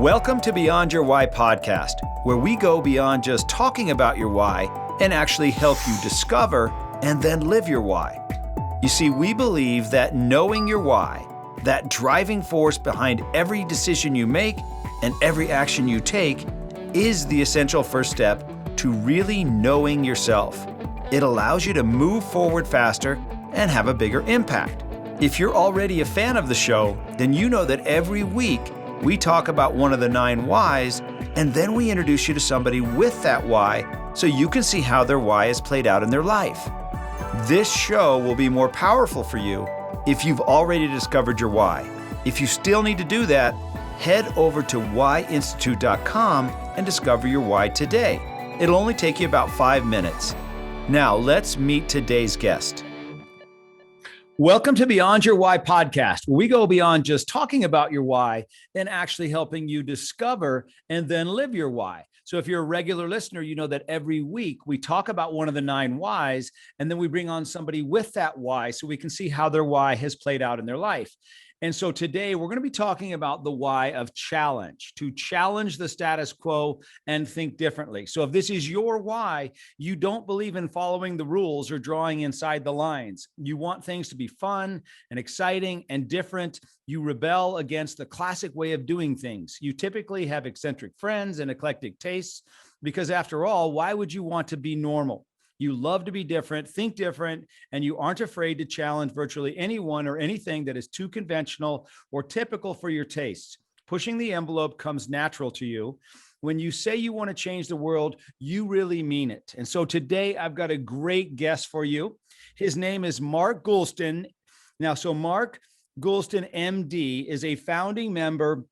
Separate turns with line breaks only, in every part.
Welcome to Beyond Your Why podcast, where we go beyond just talking about your why and actually help you discover and then live your why. You see, we believe that knowing your why, that driving force behind every decision you make and every action you take, is the essential first step to really knowing yourself. It allows you to move forward faster and have a bigger impact. If you're already a fan of the show, then you know that every week we talk about one of the 9 whys, and then we introduce you to somebody with that why so you can see how their why is played out in their life. This show will be more powerful for you if you've already discovered your why. If you still need to do that, head over to whyinstitute.com and discover your why today. It'll only take you about 5 minutes. Now, let's meet today's guest. Welcome to Beyond Your Why podcast, where we go beyond just talking about your why and actually helping you discover and then live your why. So if you're a regular listener, you know that every week we talk about one of the 9 whys, and then we bring on somebody with that why so we can see how their why has played out in their life. And so today we're going to be talking about the why of challenge, to challenge the status quo and think differently. So if this is your why, you don't believe in following the rules or drawing inside the lines. You want things to be fun and exciting and different. You rebel against the classic way of doing things. You typically have eccentric friends and eclectic tastes because, after all, why would you want to be normal? You love to be different, think different, and you aren't afraid to challenge virtually anyone or anything that is too conventional or typical for your tastes. Pushing the envelope comes natural to you. When you say you want to change the world, you really mean it. And so today I've got a great guest for you. His name is Mark Goulston. Now, so Mark Goldston MD is a founding member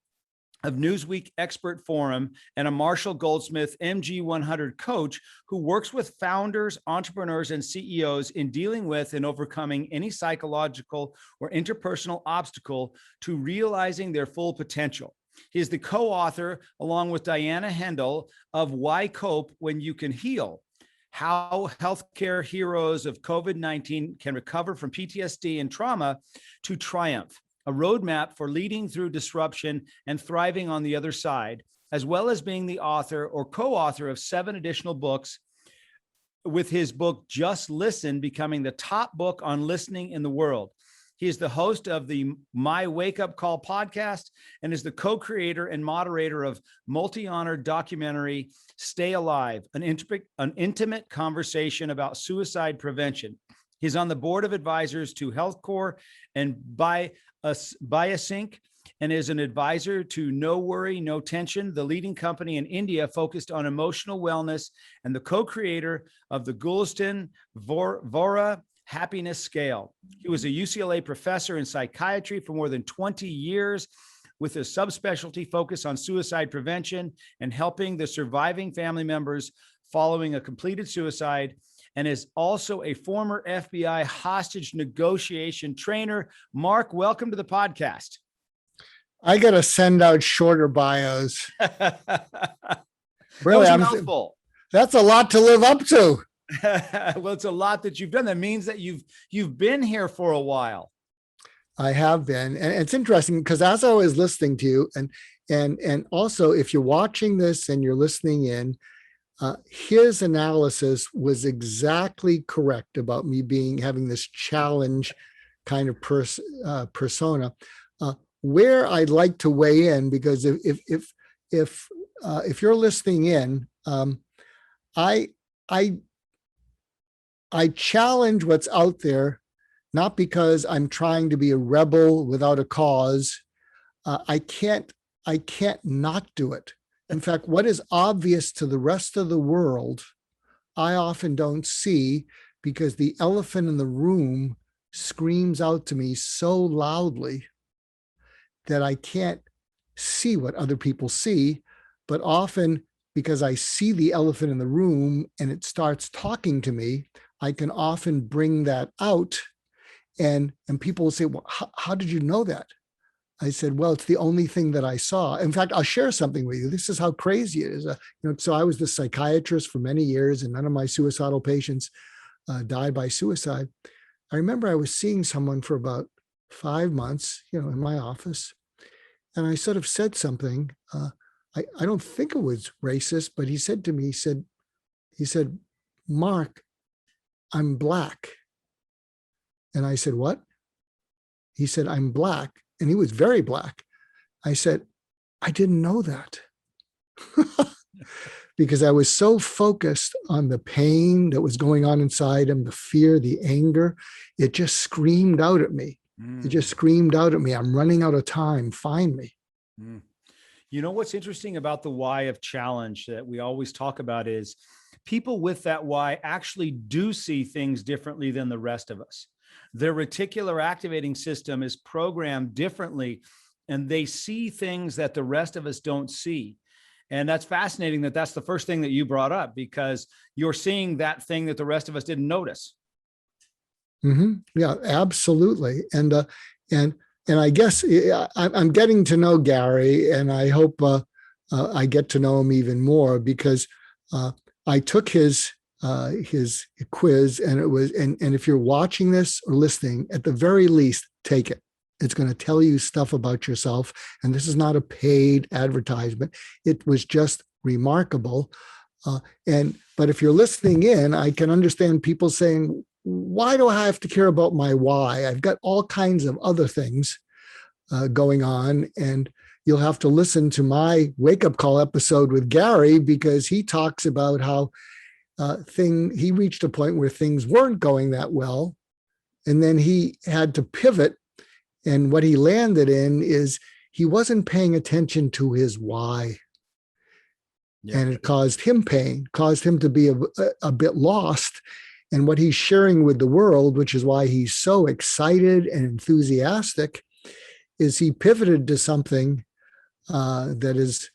of Newsweek Expert Forum and a Marshall Goldsmith MG100 Coach who works with founders, entrepreneurs, and CEOs in dealing with and overcoming any psychological or interpersonal obstacle to realizing their full potential. He is the co-author, along with Diana Hendel, of Why Cope When You Can Heal: How Healthcare Heroes of COVID-19 Can Recover from PTSD and Trauma to Triumph, a roadmap for leading through disruption and thriving on the other side, as well as being the author or co-author of 7 additional books, with his book, Just Listen, becoming the top book on listening in the world. He is the host of the My Wake Up Call podcast and is the co-creator and moderator of multi-honored documentary, Stay Alive, an intimate conversation about suicide prevention. He's on the board of advisors to HealthCore and BioSync, and is an advisor to No Worry, No Tension, the leading company in India focused on emotional wellness, and the co-creator of the Goulston Vora Happiness Scale. He was a UCLA professor in psychiatry for more than 20 years, with a subspecialty focus on suicide prevention and helping the surviving family members following a completed suicide, and is also a former FBI hostage negotiation trainer. Mark, welcome to the podcast.
I got to send out shorter bios.
Really,
that's a lot to live up to.
Well, it's a lot that you've done. That means that you've been here for a while.
I have been, and it's interesting because as I was listening to you, and also if you're watching this and you're listening in, his analysis was exactly correct about me having this challenge kind of persona. Where I'd like to weigh in, because if you're listening in, I challenge what's out there, not because I'm trying to be a rebel without a cause. I can't not do it. In fact, what is obvious to the rest of the world, I often don't see, because the elephant in the room screams out to me so loudly that I can't see what other people see. But often, because I see the elephant in the room and it starts talking to me, I can often bring that out. And people will say, well, how did you know that? I said, well, it's the only thing that I saw. In fact, I'll share something with you. This is how crazy it is. So I was the psychiatrist for many years, and none of my suicidal patients died by suicide. I remember I was seeing someone for about 5 months, in my office. And I sort of said something, I don't think it was racist, but he said to me, he said, Mark, I'm black. And I said, what? He said, I'm black. And he was very black. I said, I didn't know that. Because I was so focused on the pain that was going on inside him, the fear, the anger, it just screamed out at me. It just screamed out at me. I'm running out of time. Find me.
You know, what's interesting about the why of challenge that we always talk about is people with that why actually do see things differently than the rest of us. Their reticular activating system is programmed differently, and they see things that the rest of us don't see. And that's fascinating that that's the first thing that you brought up, because you're seeing that thing that the rest of us didn't notice.
Yeah, absolutely. And I guess I'm getting to know Gary, and I hope I get to know him even more, because I took his quiz, and it was, and if you're watching this or listening, at the very least, take it. It's going to tell you stuff about yourself. And this is not a paid advertisement. It was just remarkable. But if you're listening in, I can understand people saying, why do I have to care about my why? I've got all kinds of other things going on. And you'll have to listen to my wake-up call episode with Gary, because he talks about how he reached a point where things weren't going that well. And then he had to pivot. And what he landed in is he wasn't paying attention to his why. Yeah. And it caused him pain, caused him to be a bit lost. And what he's sharing with the world, which is why he's so excited and enthusiastic, is he pivoted to something that is,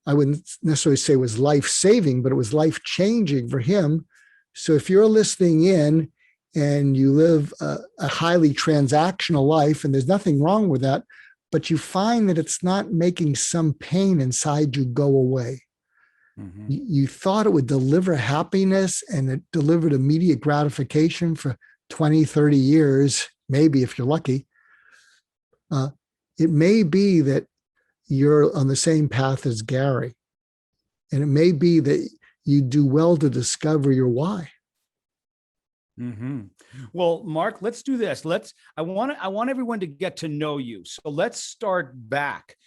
I wouldn't necessarily say was life-saving, but it was life-changing for him. So if you're listening in and you live a highly transactional life, and there's nothing wrong with that, but you find that it's not making some pain inside you go away. You thought it would deliver happiness, and it delivered immediate gratification for 20, 30 years, maybe if you're lucky. It may be that you're on the same path as Gary, and it may be that you do well to discover your why.
Well, Mark, let's do this. I want everyone to get to know you. So let's start back.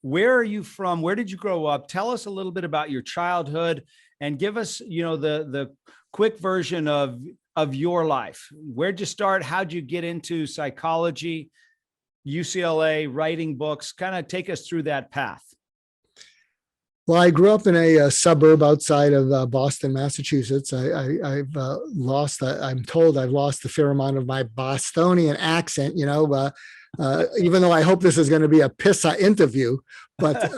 Where are you from? Where did you grow up? Tell us a little bit about your childhood, and give us, the quick version of your life. Where'd you start? How'd you get into psychology, UCLA, writing books? Kind of take us through that path.
Well, I grew up in a suburb outside of Boston, Massachusetts. I'm told I've lost a fair amount of my Bostonian accent, even though I hope this is going to be a PISA interview. But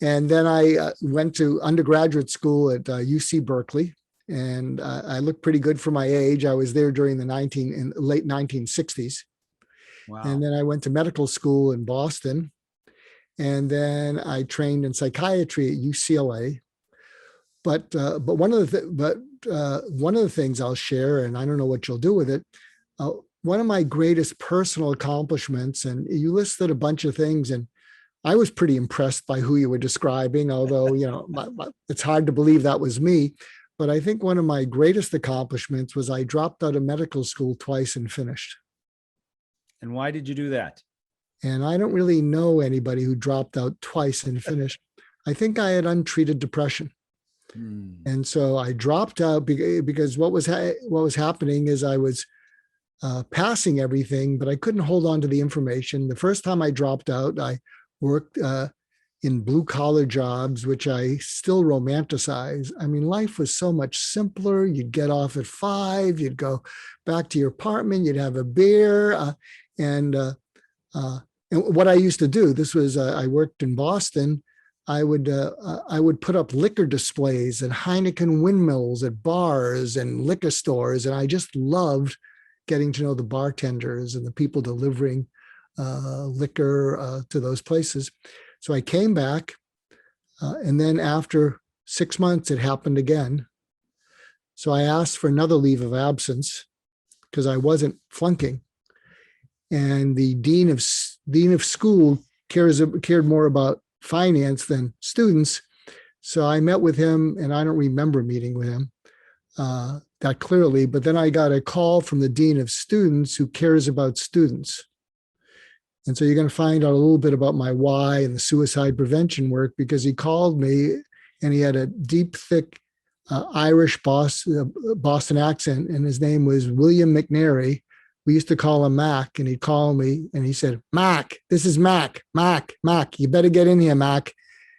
and then I went to undergraduate school at UC Berkeley, and I looked pretty good for my age. I was there during the late 1960s. Wow. And then I went to medical school in Boston. And then I trained in psychiatry at UCLA. But one of the things I'll share, and I don't know what you'll do with it, one of my greatest personal accomplishments, and you listed a bunch of things, and I was pretty impressed by who you were describing, although, it's hard to believe that was me. But I think one of my greatest accomplishments was I dropped out of medical school twice and finished.
And why did you do that?
And I don't really know anybody who dropped out twice and finished. I think I had untreated depression. And so I dropped out because what was happening is I was passing everything, but I couldn't hold on to the information. The first time I dropped out, I worked in blue collar jobs, which I still romanticize. I mean, life was so much simpler. You'd get off at 5, you'd go back to your apartment, you'd have a beer, and what I used to do, this was, I worked in Boston. I would put up liquor displays and Heineken windmills at bars and liquor stores. And I just loved getting to know the bartenders and the people delivering liquor to those places. So I came back, and then after 6 months, it happened again. So I asked for another leave of absence because I wasn't flunking. And the dean of school cared more about finance than students. So I met with him, and I don't remember meeting with him that clearly, but then I got a call from the dean of students who cares about students. And so you're going to find out a little bit about my why and the suicide prevention work, because he called me and he had a deep, thick Irish Boston accent, and his name was William McNary. We used to call him Mac, and he'd call me and he said, Mac, this is Mac, you better get in here, Mac.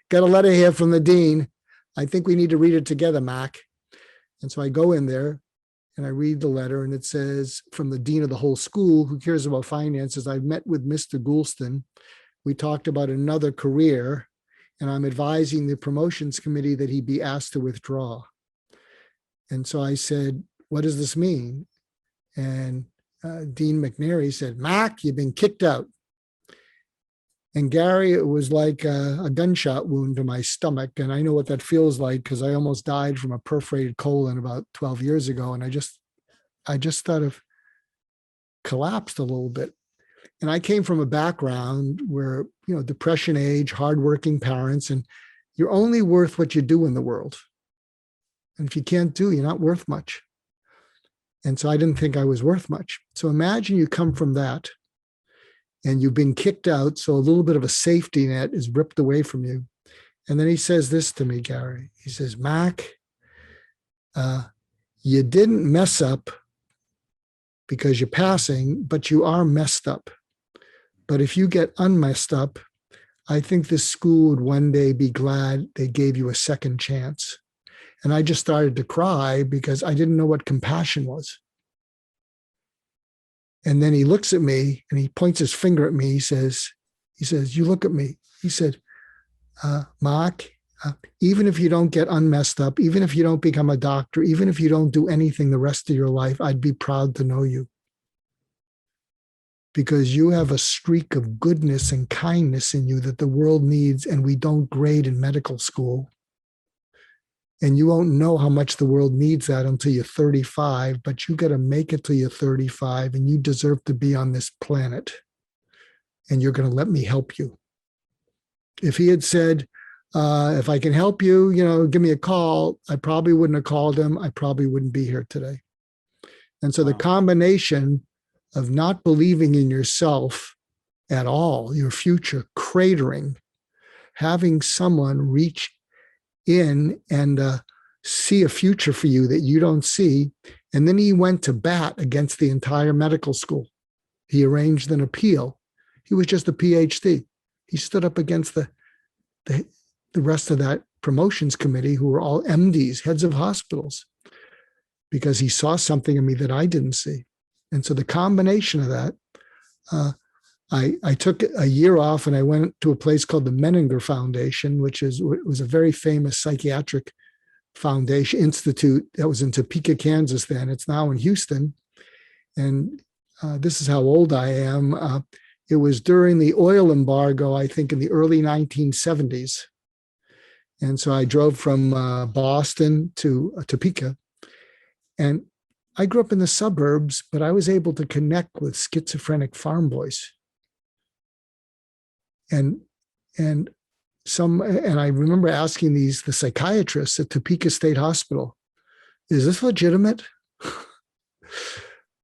Got a letter here from the dean. I think we need to read it together, Mac. And so I go in there and I read the letter, and it says, from the dean of the whole school who cares about finances, I've met with Mr. Goulston. We talked about another career, and I'm advising the promotions committee that he be asked to withdraw. And so I said, what does this mean? And Dean McNary said, Mac, you've been kicked out. And Gary, it was like a gunshot wound to my stomach. And I know what that feels like, because I almost died from a perforated colon about 12 years ago. And I just sort of collapsed a little bit. And I came from a background where, depression age, hardworking parents, and you're only worth what you do in the world. And if you can't do, you're not worth much. And so I didn't think I was worth much. So imagine you come from that and you've been kicked out. So a little bit of a safety net is ripped away from you. And then he says this to me, Gary. He says, Mac, you didn't mess up because you're passing, but you are messed up. But if you get unmessed up, I think this school would one day be glad they gave you a second chance. And I just started to cry because I didn't know what compassion was. And then he looks at me and he points his finger at me. He says, you look at me. He said, Mark, even if you don't get unmessed up, even if you don't become a doctor, even if you don't do anything the rest of your life, I'd be proud to know you. Because you have a streak of goodness and kindness in you that the world needs, and we don't grade in medical school. And you won't know how much the world needs that until you're 35, but you got to make it till you're 35, and you deserve to be on this planet. And you're going to let me help you. If he had said, if I can help you, give me a call, I probably wouldn't have called him. I probably wouldn't be here today. And so the combination of not believing in yourself at all, your future cratering, having someone reach in and see a future for you that you don't see. And then he went to bat against the entire medical school. He arranged an appeal. He was just a PhD. He stood up against the rest of that promotions committee, who were all MDs, heads of hospitals, because he saw something in me that I didn't see. And so the combination of that, I took a year off and I went to a place called the Meninger Foundation, which was a very famous psychiatric foundation institute that was in Topeka, Kansas then. It's now in Houston. And this is how old I am. It was during the oil embargo, I think in the early 1970s. And so I drove from Boston to Topeka. And I grew up in the suburbs, but I was able to connect with schizophrenic farm boys. And I remember asking the psychiatrists at Topeka State Hospital, is this legitimate?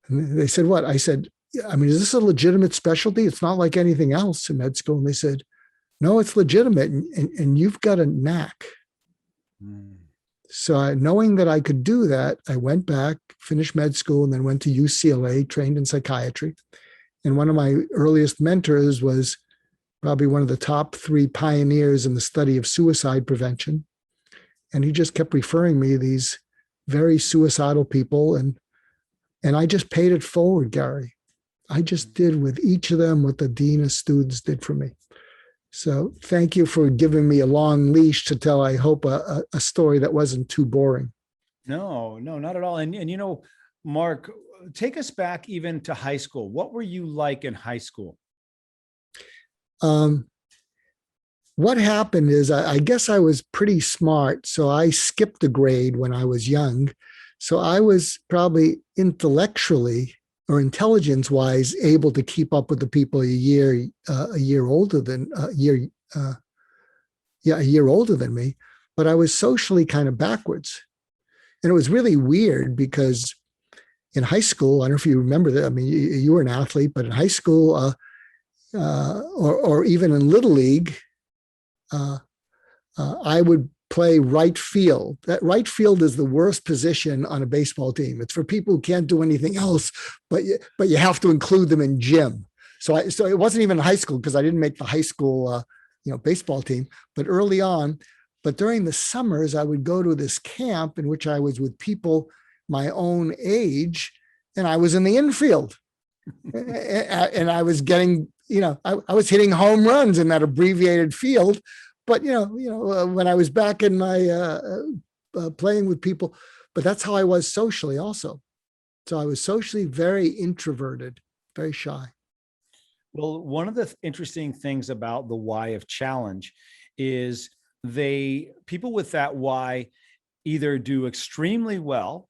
And they said, what? I said, is this a legitimate specialty? It's not like anything else in med school. And they said, no, it's legitimate. And you've got a knack. Mm. So knowing that I could do that, I went back, finished med school, and then went to UCLA, trained in psychiatry. And one of my earliest mentors was probably one of the top 3 pioneers in the study of suicide prevention. And he just kept referring me these very suicidal people. And I just paid it forward, Gary. I just did with each of them what the dean of students did for me. So thank you for giving me a long leash to tell, I hope, a story that wasn't too boring.
No, not at all. And Mark, take us back even to high school. What were you like in high school?
What happened is I guess I was pretty smart. So I skipped a grade when I was young. So I was probably intellectually or intelligence-wise able to keep up with the people a year older than a year older than me, but I was socially kind of backwards. And it was really weird because in high school, I don't know if you remember that. I mean, you were an athlete, but in high school or even in Little League, I would play right field. That right field is the worst position on a baseball team. It's for people who can't do anything else, but you have to include them in gym. So it wasn't even in high school because I didn't make the high school baseball team. But early on, but during the summers, I would go to this camp in which I was with people my own age, and I was in the infield, and I was getting, I was hitting home runs in that abbreviated field. But when I was back in my playing with people, but that's how I was socially also. So I was socially very introverted, very shy.
Well, one of the interesting things about the why of challenge is people with that why either do extremely well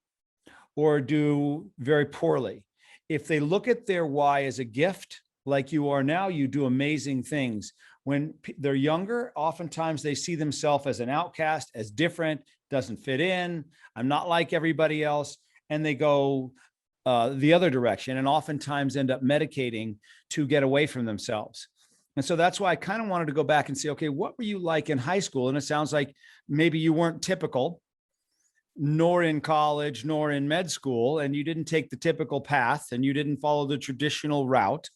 or do very poorly. If they look at their why as a gift, like you are now, you do amazing things. When they're younger, oftentimes they see themselves as an outcast, as different, doesn't fit in, I'm not like everybody else, and they go the other direction and oftentimes end up medicating to get away from themselves. And so that's why I kind of wanted to go back and say, okay, what were you like in high school? And it sounds like maybe you weren't typical, nor in college, nor in med school, and you didn't take the typical path and you didn't follow the traditional route,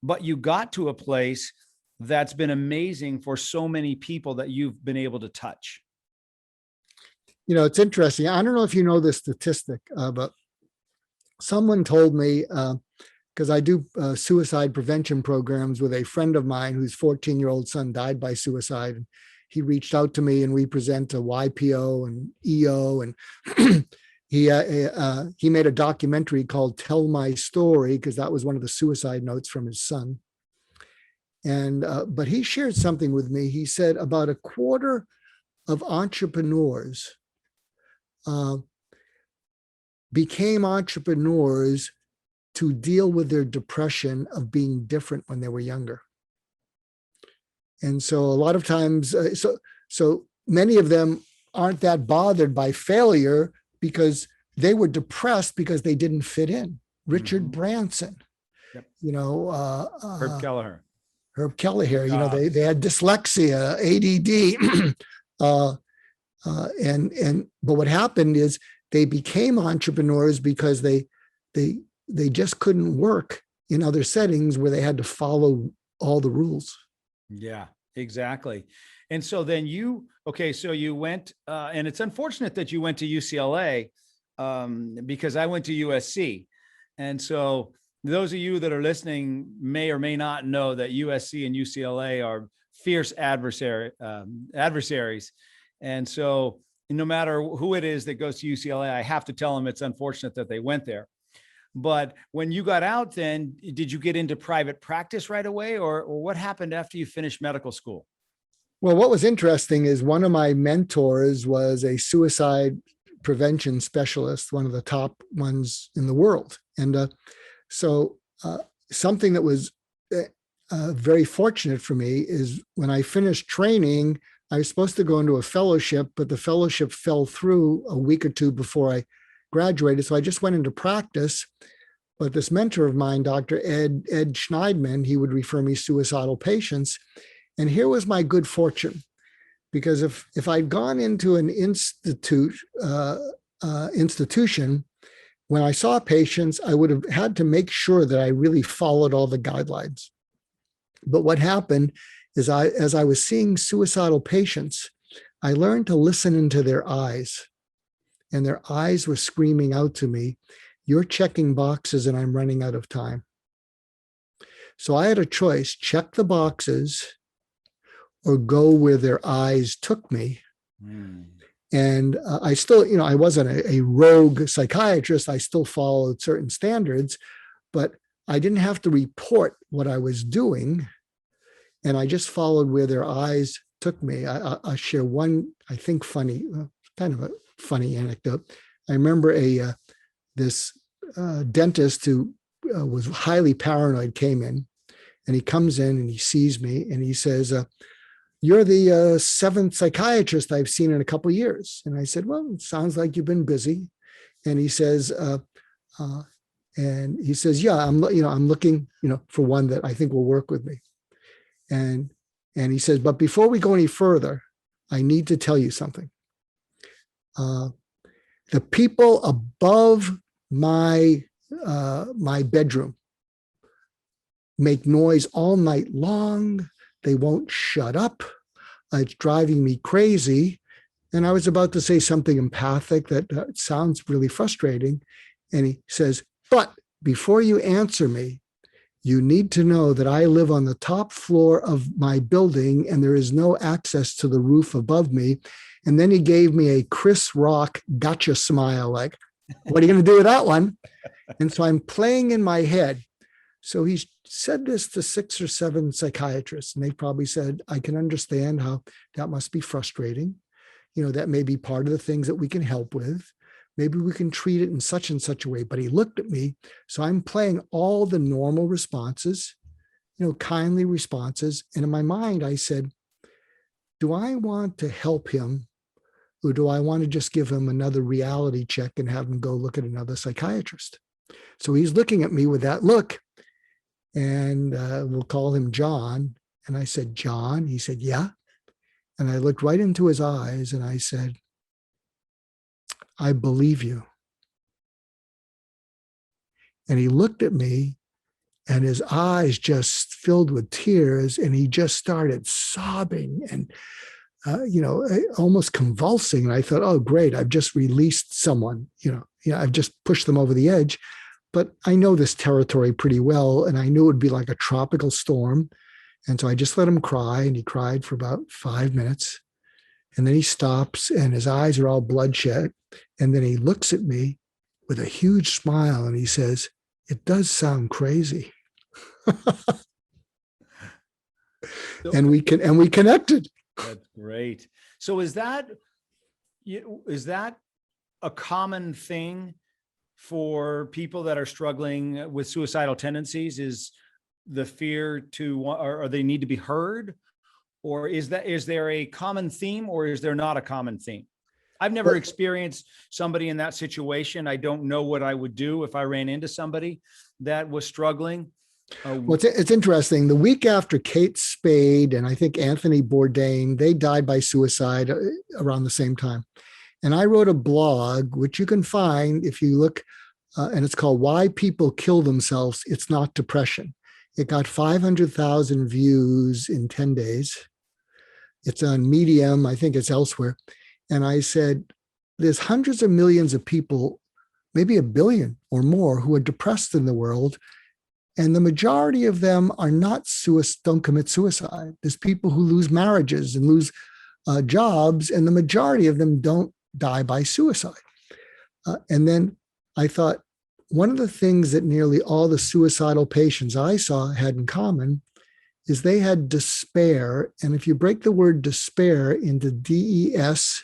but you got to a place that's been amazing for so many people that you've been able to touch.
It's interesting. I don't know if you know this statistic, but someone told me, because I do suicide prevention programs with a friend of mine whose 14-year-old son died by suicide. And he reached out to me and we present a YPO and EO. And he made a documentary called Tell My Story, because that was one of the suicide notes from his son. And but he shared something with me. He said about a quarter of entrepreneurs became entrepreneurs to deal with their depression of being different when they were younger. And so a lot of times, so many of them aren't that bothered by failure because they were depressed because they didn't fit in. Richard Branson,
yep.
Herb Kelleher, they had dyslexia, ADD, but what happened is they became entrepreneurs because they just couldn't work in other settings where they had to follow all the rules.
Yeah, exactly. And so then so you went, and it's unfortunate that you went to UCLA because I went to USC. And so those of you that are listening may or may not know that USC and UCLA are fierce adversaries. And so no matter who it is that goes to UCLA, I have to tell them it's unfortunate that they went there. But when you got out, then did you get into private practice right away, or what happened after you finished medical school?
Well, what was interesting is one of my mentors was a suicide prevention specialist, one of the top ones in the world. And so something that was very fortunate for me is when I finished training, I was supposed to go into a fellowship, but the fellowship fell through a week or two before I graduated. So I just went into practice. But this mentor of mine, Dr. Ed Schneidman, he would refer me suicidal patients. And here was my good fortune, because if I'd gone into an institution, when I saw patients, I would have had to make sure that I really followed all the guidelines. But what happened is as I was seeing suicidal patients, I learned to listen into their eyes. And their eyes were screaming out to me, "You're checking boxes and I'm running out of time." So I had a choice: check the boxes or go where their eyes took me. And I still, I wasn't a rogue psychiatrist. I still followed certain standards, but I didn't have to report what I was doing. And I just followed where their eyes took me. I'll share one, I think, kind of a funny anecdote. I remember this dentist who was highly paranoid came in, and he comes in and he sees me and he says, you're the seventh psychiatrist I've seen in a couple of years. And I said, well, it sounds like you've been busy. And he says, yeah, I'm looking, for one that I think will work with me. And he says, but before we go any further, I need to tell you something. The people above my bedroom make noise all night long. They won't shut up. It's driving me crazy. And I was about to say something empathic that sounds really frustrating. And he says, but before you answer me, you need to know that I live on the top floor of my building and there is no access to the roof above me. And then he gave me a Chris Rock gotcha smile, like, what are you going to do with that one? And so I'm playing in my head. So he's said this to 6 or 7 psychiatrists, and they probably said, I can understand how that must be frustrating. That may be part of the things that we can help with. Maybe we can treat it in such and such a way. But he looked at me. So I'm playing all the normal responses, kindly responses. And in my mind, I said, do I want to help him? Or do I want to just give him another reality check and have him go look at another psychiatrist? So he's looking at me with that look. And we'll call him John. And I said, John? He said, yeah. And I looked right into his eyes and I said, I believe you. And he looked at me and his eyes just filled with tears and he just started sobbing and, almost convulsing. And I thought, oh, great, I've just released someone, I've just pushed them over the edge. But I know this territory pretty well, and I knew it would be like a tropical storm. And so I just let him cry, and he cried for about 5 minutes. And then he stops, and his eyes are all bloodshot. And then he looks at me with a huge smile, and he says, it does sound crazy. And we connected.
That's great. So is that a common thing for people that are struggling with suicidal tendencies? Is the fear or they need to be heard? Or is there a common theme, or is there not a common theme? I've never experienced somebody in that situation. I don't know what I would do if I ran into somebody that was struggling.
Well, it's interesting. The week after Kate Spade and I think Anthony Bourdain, they died by suicide around the same time. And I wrote a blog, which you can find if you look, and it's called Why People Kill Themselves. It's Not Depression. It got 500,000 views in 10 days. It's on Medium. I think it's elsewhere. And I said, there's hundreds of millions of people, maybe 1 billion or more, who are depressed in the world. And the majority of them are don't commit suicide. There's people who lose marriages and lose jobs, and the majority of them don't die by suicide. And then I thought, one of the things that nearly all the suicidal patients I saw had in common is they had despair. And if you break the word despair into DES-PAIR,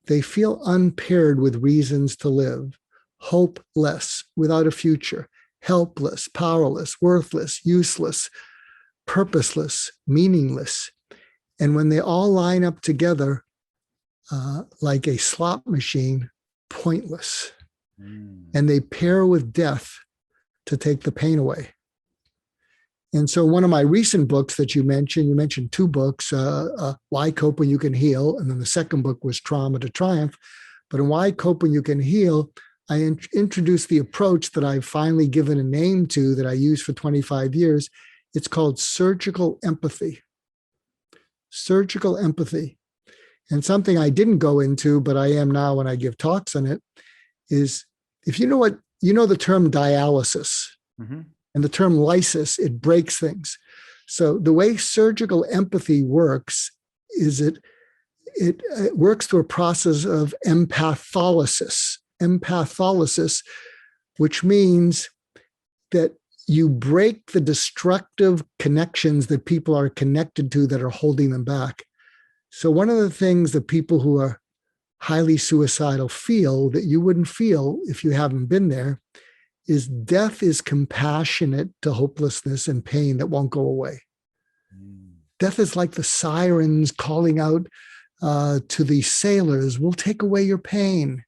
they feel unpaired with reasons to live, hopeless, without a future, helpless, powerless, worthless, useless, purposeless, meaningless. And when they all line up together like a slot machine, pointless. And they pair with death to take the pain away. And so one of my recent books that you mentioned 2 books, Why Cope When You Can Heal, and then the second book was Trauma to Triumph. But in Why Cope When You Can Heal, I introduced the approach that I've finally given a name to that I used for 25 years. It's called surgical empathy. Surgical empathy. And something I didn't go into, but I am now when I give talks on it, is if you know the term dialysis and the term lysis, it breaks things. So the way surgical empathy works is it works through a process of empatholysis, which means that you break the destructive connections that people are connected to that are holding them back. So one of the things that people who are highly suicidal feel that you wouldn't feel if you haven't been there is death is compassionate to hopelessness and pain that won't go away. Death is like the sirens calling out to the sailors, we'll take away your pain.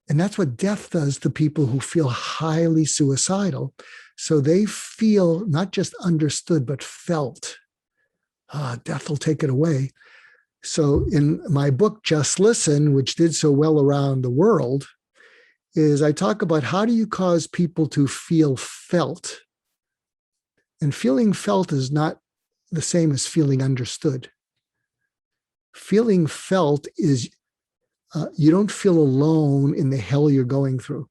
And that's what death does to people who feel highly suicidal. So they feel not just understood, but felt. Death will take it away. So in my book, Just Listen, which did so well around the world, is I talk about how do you cause people to feel felt? And feeling felt is not the same as feeling understood. Feeling felt is you don't feel alone in the hell you're going through.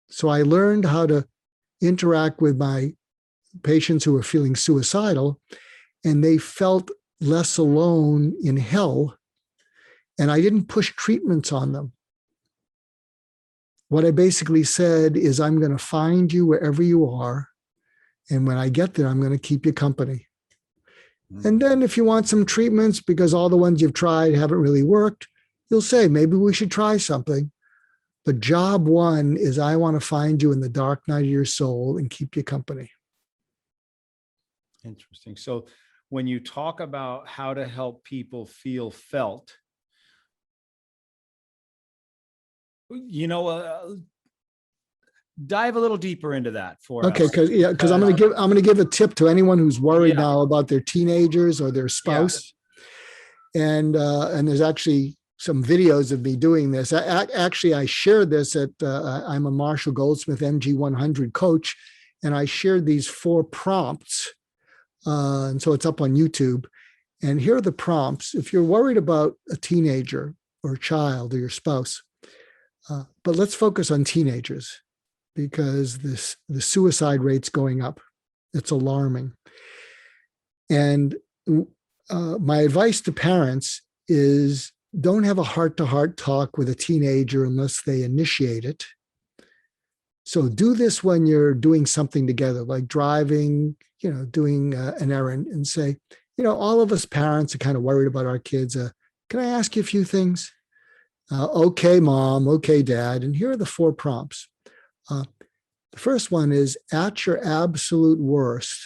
So I learned how to interact with my patients who were feeling suicidal, and they felt less alone in hell. And I didn't push treatments on them. What I basically said is, I'm going to find you wherever you are. And when I get there, I'm going to keep you company. And then if you want some treatments, because all the ones you've tried haven't really worked, you'll say, maybe we should try something. But job one is, I want to find you in the dark night of your soul and keep you company.
Interesting. So when you talk about how to help people feel felt, dive a little deeper into that for us.
Okay, because I'm going to give a tip to anyone who's worried now about their teenagers or their spouse. Yeah. And there's actually some videos of me doing this. I shared this at I'm a Marshall Goldsmith MG100 Coach, and I shared these 4 prompts, and so it's up on YouTube. And here are the prompts. If you're worried about a teenager or a child or your spouse, but let's focus on teenagers, because the suicide rate's going up. It's alarming. And my advice to parents is, don't have a heart-to-heart talk with a teenager unless they initiate it. So do this when you're doing something together, like driving, doing an errand, and say, all of us parents are kind of worried about our kids. Can I ask you a few things? Okay, mom. Okay, dad. And here are the 4 prompts. The first one is, at your absolute worst,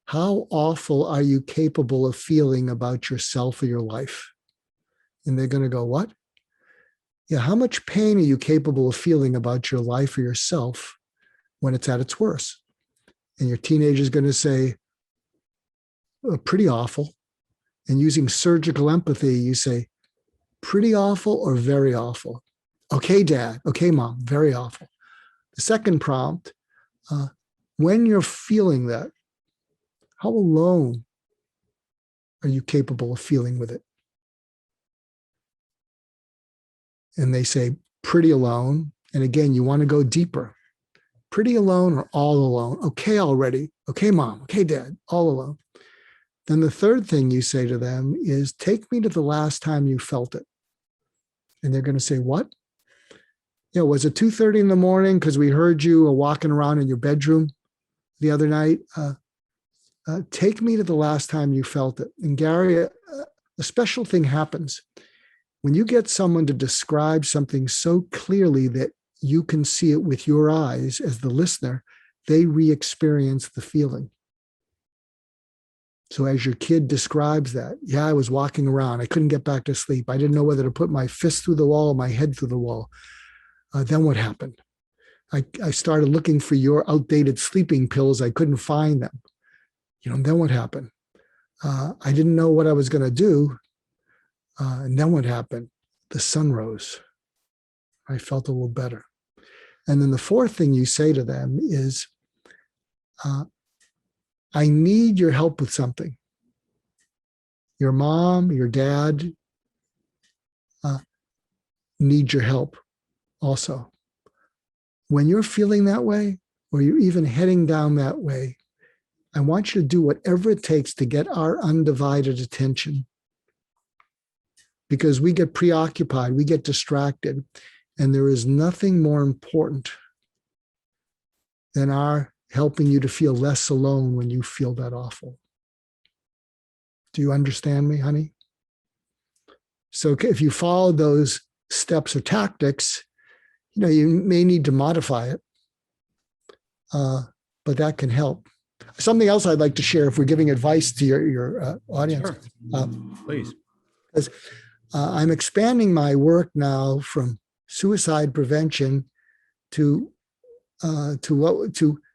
how awful are you capable of feeling about yourself or your life? And they're going to go, what? Yeah, how much pain are you capable of feeling about your life or yourself when it's at its worst? And your teenager's going to say, pretty awful. And using surgical empathy, you say, pretty awful or very awful? Okay, dad. Okay, mom. Very awful. The second prompt, when you're feeling that, how alone are you capable of feeling with it? And they say, pretty alone. And again, you want to go deeper. Pretty alone or all alone? Okay, already. Okay, mom. Okay, dad. All alone. Then the third thing you say to them is, take me to the last time you felt it. And they're going to say, what? Was it 2:30 in the morning because we heard you walking around in your bedroom the other night? Take me to the last time you felt it. And Gary, a special thing happens. When you get someone to describe something so clearly that you can see it with your eyes as the listener, they re-experience the feeling. So as your kid describes that, I was walking around. I couldn't get back to sleep. I didn't know whether to put my fist through the wall or my head through the wall. Then what happened? I started looking for your outdated sleeping pills. I couldn't find them. Then what happened? I didn't know what I was going to do. And then what happened? The sun rose. I felt a little better. And then the fourth thing you say to them is, I need your help with something. Your mom, your dad need your help also. When you're feeling that way, or you're even heading down that way, I want you to do whatever it takes to get our undivided attention. Because we get preoccupied, we get distracted, and there is nothing more important than our helping you to feel less alone when you feel that awful. Do you understand me, honey? So if you follow those steps or tactics, you may need to modify it, but that can help. Something else I'd like to share if we're giving advice to your audience.
Sure. Please.
Is, I'm expanding my work now from suicide prevention to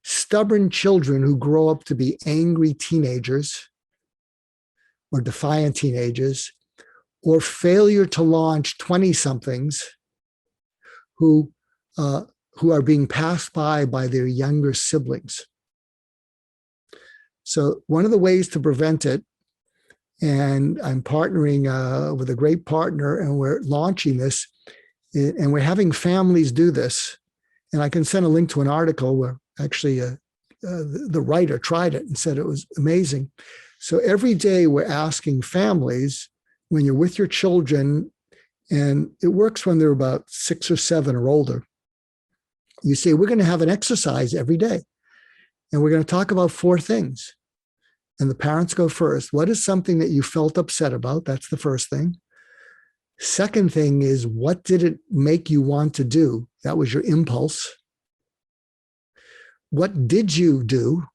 stubborn children who grow up to be angry teenagers or defiant teenagers, or failure to launch 20-somethings who are being passed by their younger siblings. So one of the ways to prevent it, and I'm partnering with a great partner, and we're launching this, and we're having families do this. And I can send a link to an article where actually the writer tried it and said it was amazing. So every day we're asking families, when you're with your children, and it works when they're about 6 or 7 or older, you say, we're going to have an exercise every day. And we're going to talk about 4 things. And the parents go first. What is something that you felt upset about? That's the first thing. Second thing is, what did it make you want to do? That was your impulse. What did you do?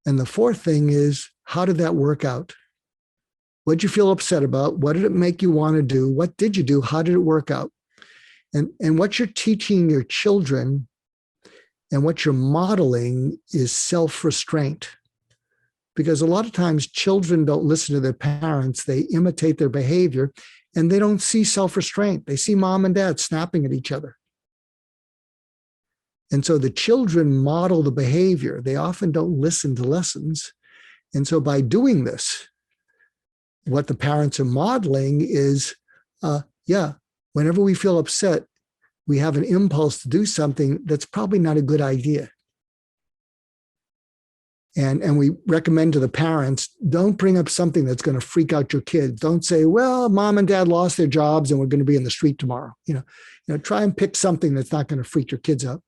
And the fourth thing is, how did that work out? What did you feel upset about? What did it make you want to do? What did you do? How did it work out? And what you're teaching your children and what you're modeling is self-restraint. Because a lot of times children don't listen to their parents, they imitate their behavior, and they don't see self-restraint. They see mom and dad snapping at each other. And so the children model the behavior. They often don't listen to lessons. And so by doing this, what the parents are modeling is, whenever we feel upset, we have an impulse to do something that's probably not a good idea. And we recommend to the parents, don't bring up something that's going to freak out your kids. Don't say, well, mom and dad lost their jobs and we're going to be in the street tomorrow. Try and pick something that's not going to freak your kids out.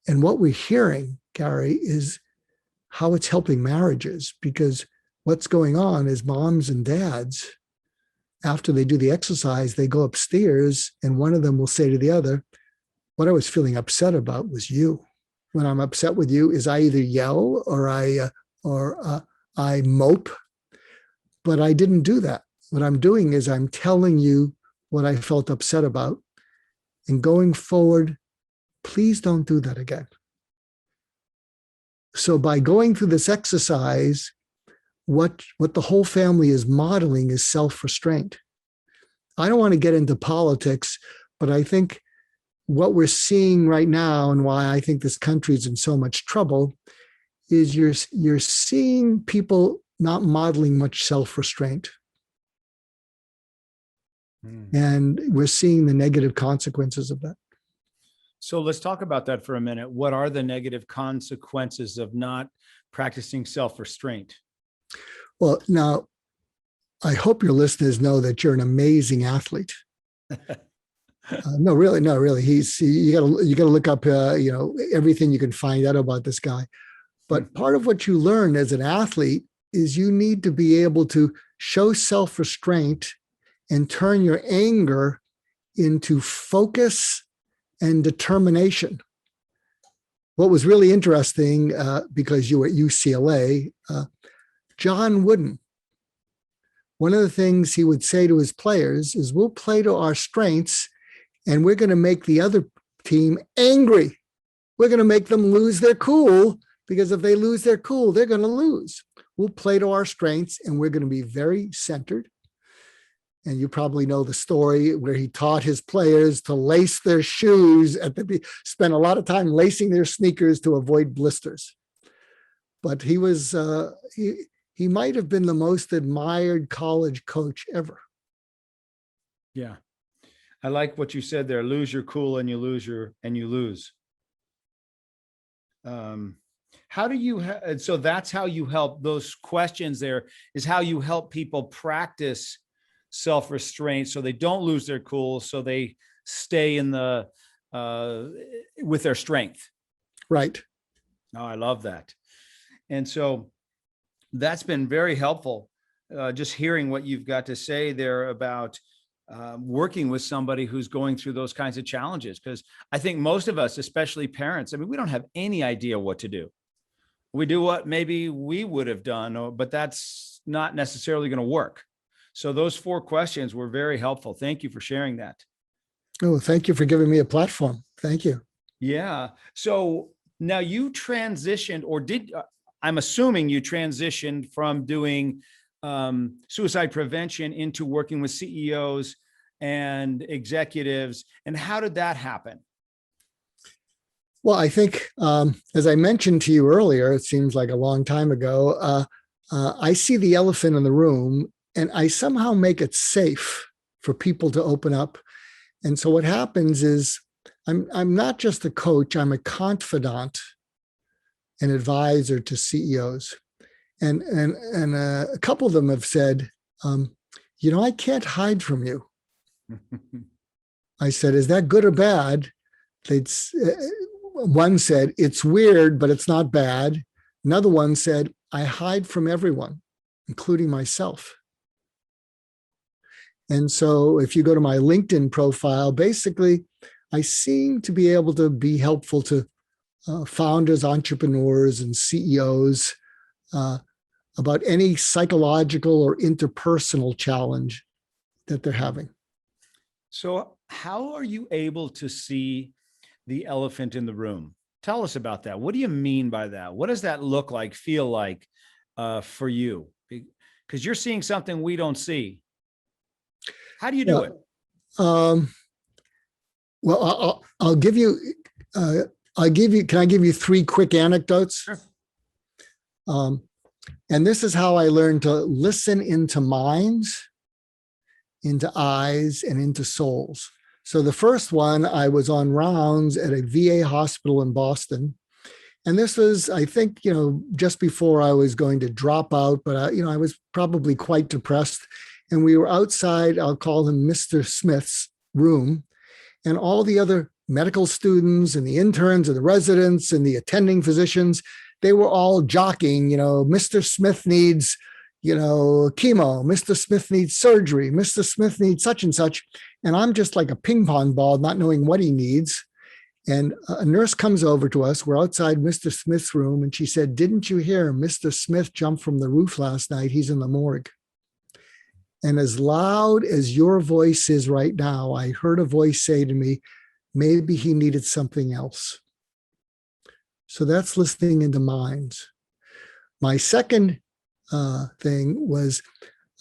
And what we're hearing, Gary, is how it's helping marriages, because what's going on is moms and dads, after they do the exercise, they go upstairs and one of them will say to the other, what I was feeling upset about was you. When I'm upset with you is I either yell or I mope, but I didn't do that. What I'm doing is I'm telling you what I felt upset about, and going forward, please don't do that again. So by going through this exercise, what the whole family is modeling is self-restraint. I don't want to get into politics, but I think what we're seeing right now, and why I think this country is in so much trouble, is you're seeing people not modeling much self-restraint. And we're seeing the negative consequences of that.
So let's talk about that for a minute. What are the negative consequences of not practicing self-restraint?
Well, now, I hope your listeners know that you're an amazing athlete. No, really. You got to look up, everything you can find out about this guy. But part of what you learn as an athlete is you need to be able to show self-restraint and turn your anger into focus and determination. What was really interesting, because you were at UCLA, John Wooden, one of the things he would say to his players is, we'll play to our strengths and we're going to make the other team angry. We're going to make them lose their cool, because if they lose their cool, they're going to lose. We'll play to our strengths and we're going to be very centered. And you probably know the story where he taught his players to lace their shoes, spent a lot of time lacing their sneakers to avoid blisters. But he was, he might have been the most admired college coach ever.
Yeah. I like what you said there. Lose your cool and you lose. How do you, so that's how you help, those questions there is how you help people practice self-restraint so they don't lose their cool, so they stay in the, with their strength.
Right.
Oh, I love that. And so that's been very helpful. Just hearing what you've got to say there about working with somebody who's going through those kinds of challenges. Because I think most of us, especially parents, I mean, we don't have any idea what to do. We do what maybe we would have done, but that's not necessarily going to work. So those 4 questions were very helpful. Thank you for sharing that.
Oh, thank you for giving me a platform. Thank you.
Yeah. So now you transitioned, or I'm assuming you transitioned from doing suicide prevention into working with CEOs and executives. And how did that happen?
Well, I think, as I mentioned to you earlier, it seems like a long time ago, I see the elephant in the room and I somehow make it safe for people to open up. And so what happens is I'm not just a coach, I'm a confidant and advisor to CEOs. And a couple of them have said, I can't hide from you. I said, is that good or bad? One said, it's weird, but it's not bad. Another one said, I hide from everyone, including myself. And so if you go to my LinkedIn profile, basically, I seem to be able to be helpful to founders, entrepreneurs, and CEOs about any psychological or interpersonal challenge that they're having.
So how are you able to see the elephant in the room? Tell us about that. What do you mean by that? What does that look like, feel like for you? Because you're seeing something we don't see. How do you do it?
Well, I'll give you, can I give you 3 quick anecdotes?
Sure.
And this is how I learned to listen into minds, into eyes, and into souls. So the first one, I was on rounds at a VA hospital in Boston. And this was, I think, just before I was going to drop out, but I was probably quite depressed. And we were outside, I'll call him Mr. Smith's room. And all the other medical students and the interns and the residents and the attending physicians, they were all jockeying, Mr. Smith needs, chemo, Mr. Smith needs surgery, Mr. Smith needs such and such. And I'm just like a ping pong ball, not knowing what he needs. And a nurse comes over to us. We're outside Mr. Smith's room. And she said, didn't you hear Mr. Smith jump from the roof last night? He's in the morgue. And as loud as your voice is right now, I heard a voice say to me, maybe he needed something else. So that's listening into minds. My second thing was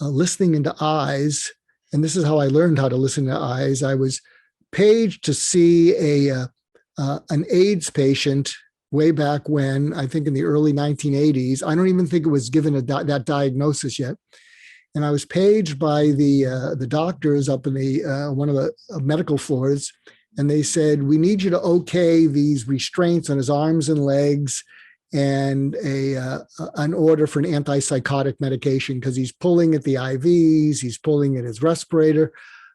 listening into eyes. And this is how I learned how to listen to eyes. I was paged to see an AIDS patient way back when, I think in the early 1980s. I don't even think it was given that diagnosis yet. And I was paged by the doctors up in the one of the medical floors, and they said, we need you to okay these restraints on his arms and legs and an order for an antipsychotic medication because he's pulling at the IVs, he's pulling at his respirator,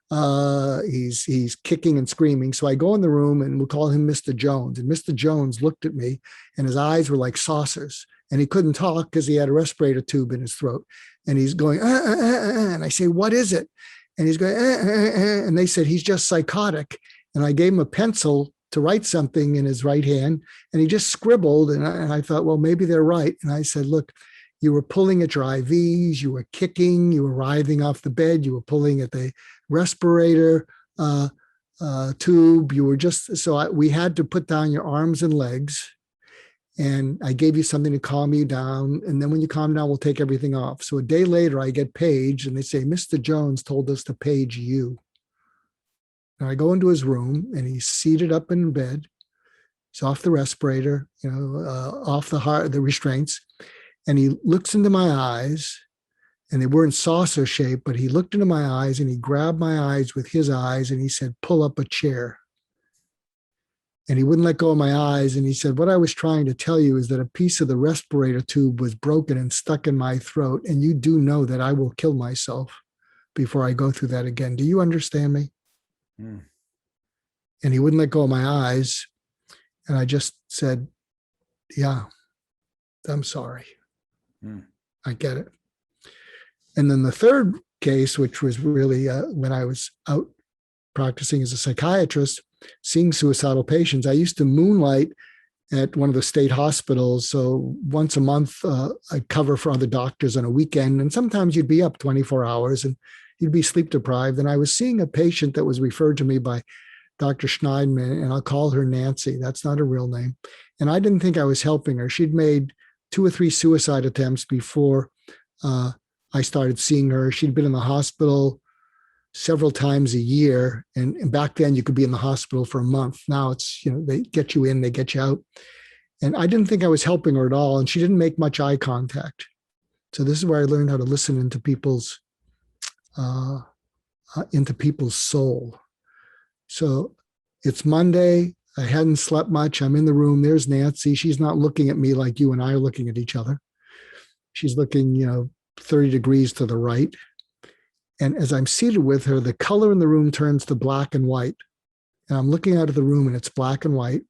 he's kicking and screaming. So I go in the room and we'll call him Mr. Jones. And Mr. Jones looked at me and his eyes were like saucers. And he couldn't talk because he had a respirator tube in his throat. And he's going, and I say, what is it? And he's going, and they said, he's just psychotic. And I gave him a pencil to write something in his right hand. And he just scribbled. And I thought, well, maybe they're right. And I said, look, you were pulling at your IVs, you were kicking, you were writhing off the bed, you were pulling at the respirator tube. You were just, we had to put down your arms and legs. And I gave you something to calm you down. And then when you calm down, we'll take everything off. So a day later, I get paged and they say, Mr. Jones told us to page you. And I go into his room and he's seated up in bed. He's off the respirator, off the restraints. And he looks into my eyes and they weren't saucer shaped, but he looked into my eyes and he grabbed my eyes with his eyes and he said, pull up a chair. And he wouldn't let go of my eyes. And he said, what I was trying to tell you is that a piece of the respirator tube was broken and stuck in my throat. And you do know that I will kill myself before I go through that again. Do you understand me? Mm. And he wouldn't let go of my eyes. And I just said, yeah, I'm sorry. Mm. I get it. And then the third case, which was really when I was out practicing as a psychiatrist, seeing suicidal patients. I used to moonlight at one of the state hospitals. So once a month, I'd cover for other doctors on a weekend. And sometimes you'd be up 24 hours and you'd be sleep deprived. And I was seeing a patient that was referred to me by Dr. Schneidman, and I'll call her Nancy. That's not a real name. And I didn't think I was helping her. She'd made 2 or 3 suicide attempts before I started seeing her. She'd been in the hospital several times a year. And back then you could be in the hospital for a month. Now it's, they get you in, they get you out. And I didn't think I was helping her at all. And she didn't make much eye contact. So this is where I learned how to listen into people's soul. So it's Monday. I hadn't slept much. I'm in the room. There's Nancy. She's not looking at me like you and I are looking at each other. She's looking, 30 degrees to the right. And as I'm seated with her, the color in the room turns to black and white. And I'm looking out of the room and it's black and white.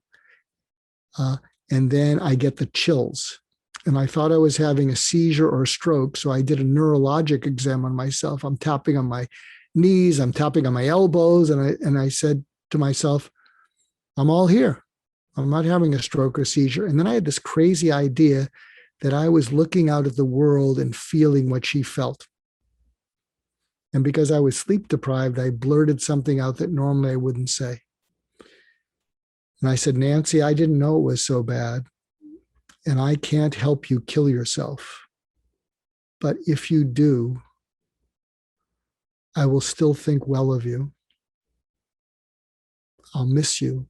And then I get the chills. And I thought I was having a seizure or a stroke. So I did a neurologic exam on myself. I'm tapping on my knees. I'm tapping on my elbows. And I said to myself, I'm all here. I'm not having a stroke or seizure. And then I had this crazy idea that I was looking out at the world and feeling what she felt. And because I was sleep deprived, I blurted something out that normally I wouldn't say. And I said, Nancy, I didn't know it was so bad. And I can't help you kill yourself. But if you do, I will still think well of you. I'll miss you.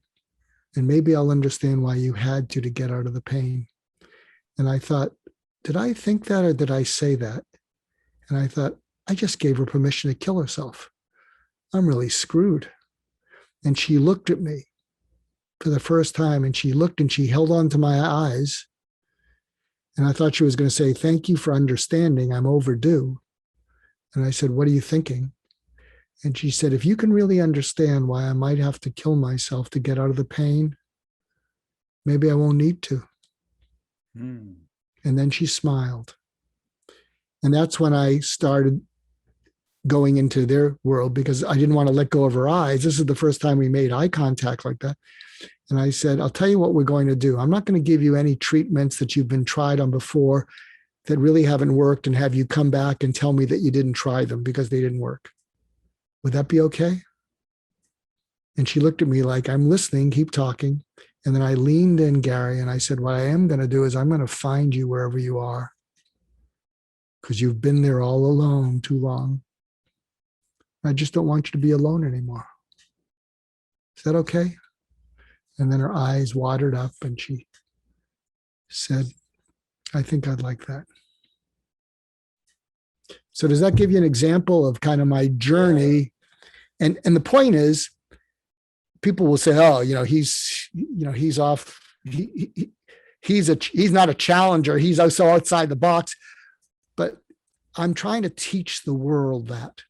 And maybe I'll understand why you had to get out of the pain. And I thought, did I think that or did I say that? And I thought, I just gave her permission to kill herself. I'm really screwed. And she looked at me for the first time, and she looked and she held on to my eyes. And I thought she was going to say, thank you for understanding. I'm overdue. And I said, what are you thinking? And she said, if you can really understand why I might have to kill myself to get out of the pain, maybe I won't need to. And then she smiled. And that's when I started going into their world because I didn't want to let go of her eyes. This is the first time we made eye contact like that. And I said, I'll tell you what we're going to do. I'm not going to give you any treatments that you've been tried on before that really haven't worked and have you come back and tell me that you didn't try them because they didn't work. Would that be okay? And she looked at me like, I'm listening, keep talking. And then I leaned in, Gary, and I said, what I am going to do is I'm going to find you wherever you are because you've been there all alone too long. I just don't want you to be alone anymore. Is that okay? And then her eyes watered up and she said, I think I'd like that. So does that give you an example of kind of my journey? And the point is, people will say, oh, he's off. He's not a challenger. He's also outside the box. But I'm trying to teach the world that.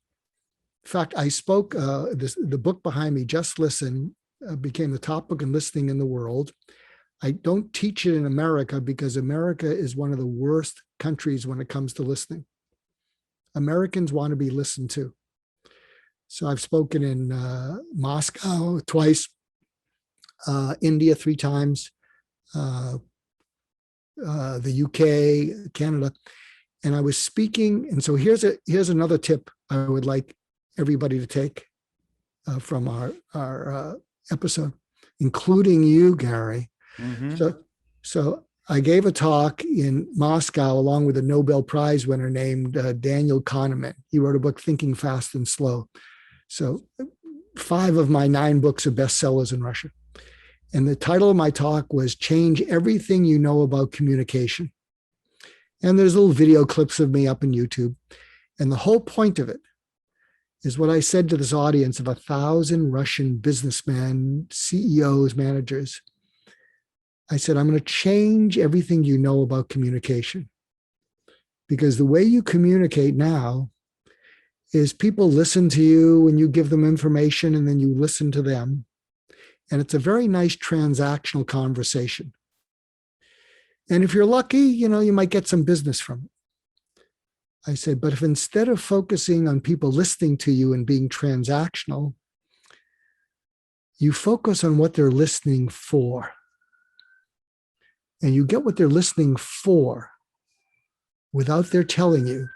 In fact, I spoke, the book behind me, Just Listen, became the top book in listening in the world. I don't teach it in America because America is one of the worst countries when it comes to listening. Americans want to be listened to. So I've spoken in Moscow twice, India 3 times, the UK, Canada, and I was speaking. And so here's another tip I would like everybody to take from our episode, including you, Gary. Mm-hmm. So I gave a talk in Moscow along with a Nobel Prize winner named Daniel Kahneman. He wrote a book, Thinking Fast and Slow. So 5 of my 9 books are bestsellers in Russia. And the title of my talk was Change Everything You Know About Communication. And there's little video clips of me up in YouTube. And the whole point of it is what I said to this audience of 1,000 Russian businessmen, CEOs, managers. I said, I'm going to change everything you know about communication. Because the way you communicate now is people listen to you and you give them information and then you listen to them. And it's a very nice transactional conversation. And if you're lucky, you might get some business from it. I said, but if instead of focusing on people listening to you and being transactional, you focus on what they're listening for, and you get what they're listening for without their telling you,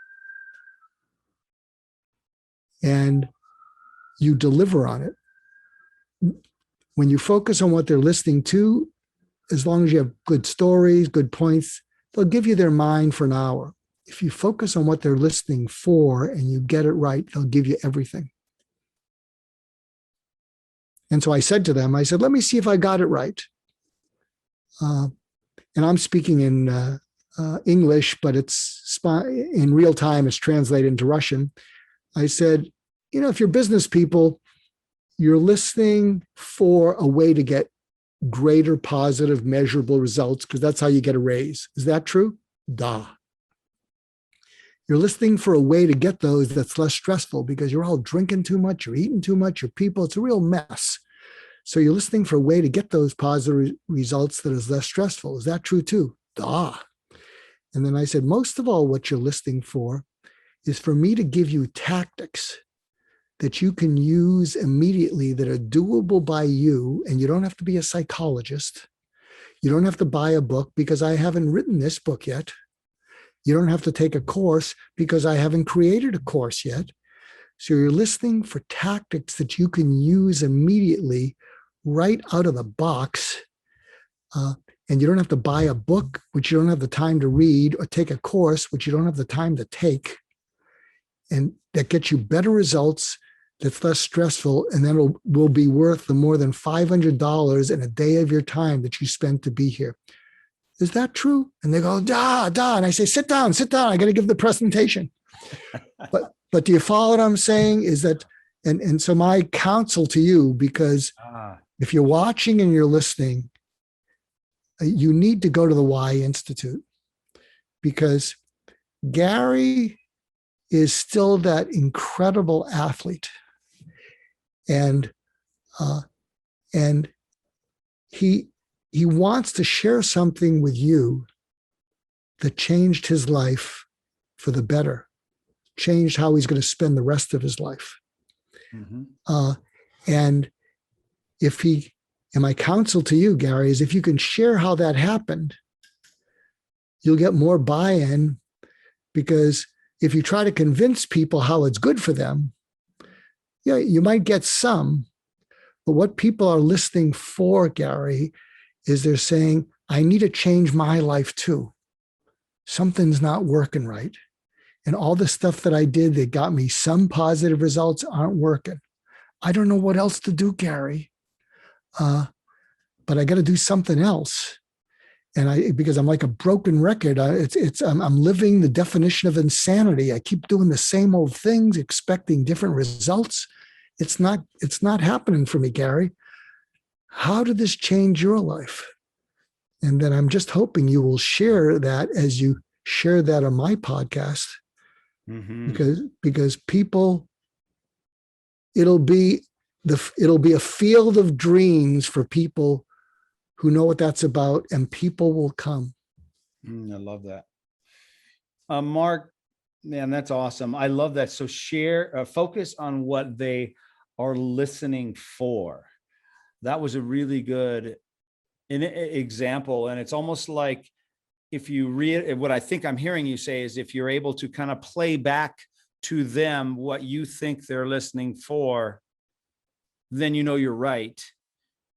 and you deliver on it. When you focus on what they're listening to, as long as you have good stories, good points, they'll give you their mind for an hour. If you focus on what they're listening for and you get it right, they'll give you everything. And so I said to them, I said, let me see if I got it right. And I'm speaking in English, but it's in real time, it's translated into Russian. I said, if you're business people, you're listening for a way to get greater positive measurable results because that's how you get a raise. Is that true? Da. You're listening for a way to get those that's less stressful because you're all drinking too much, you're eating too much, your people, it's a real mess. So you're listening for a way to get those positive results that is less stressful. Is that true too? Da. And then I said, most of all, what you're listening for is for me to give you tactics that you can use immediately that are doable by you. And you don't have to be a psychologist. You don't have to buy a book because I haven't written this book yet. You don't have to take a course because I haven't created a course yet. So you're listening for tactics that you can use immediately right out of the box. And you don't have to buy a book, which you don't have the time to read, or take a course, which you don't have the time to take. And that gets you better results, that's less stressful, and then will be worth the more than $500 in a day of your time that you spent to be here. Is that true? And they go, da. And I say, sit down. I got to give the presentation. But do you follow what I'm saying? Is that, and so my counsel to you, because if you're watching and you're listening, you need to go to the Why Institute, because Gary is still that incredible athlete. And he wants to share something with you that changed his life for the better, changed how he's going to spend the rest of his life. Mm-hmm. And my counsel to you, Gary, is if you can share how that happened, you'll get more buy-in, because if you try to convince people how it's good for them, yeah, you might get some, but what people are listening for, Gary, is they're saying, I need to change my life too. Something's not working right. And all the stuff that I did that got me some positive results aren't working. I don't know what else to do, Gary. But I got to do something else. And because I'm like a broken record, I'm living the definition of insanity. I keep doing the same old things, expecting different results. It's not happening for me, Gary. How did this change your life? And then I'm just hoping you will share that as you share that on my podcast, because people, it'll be a field of dreams for people who know what that's about, and people will come.
I love that. Mark, man, that's awesome. I love that. So focus on what they are listening for. That was a really good example. And it's almost like if you read what I think I'm hearing you say is, if you're able to kind of play back to them what you think they're listening for, then you know you're right.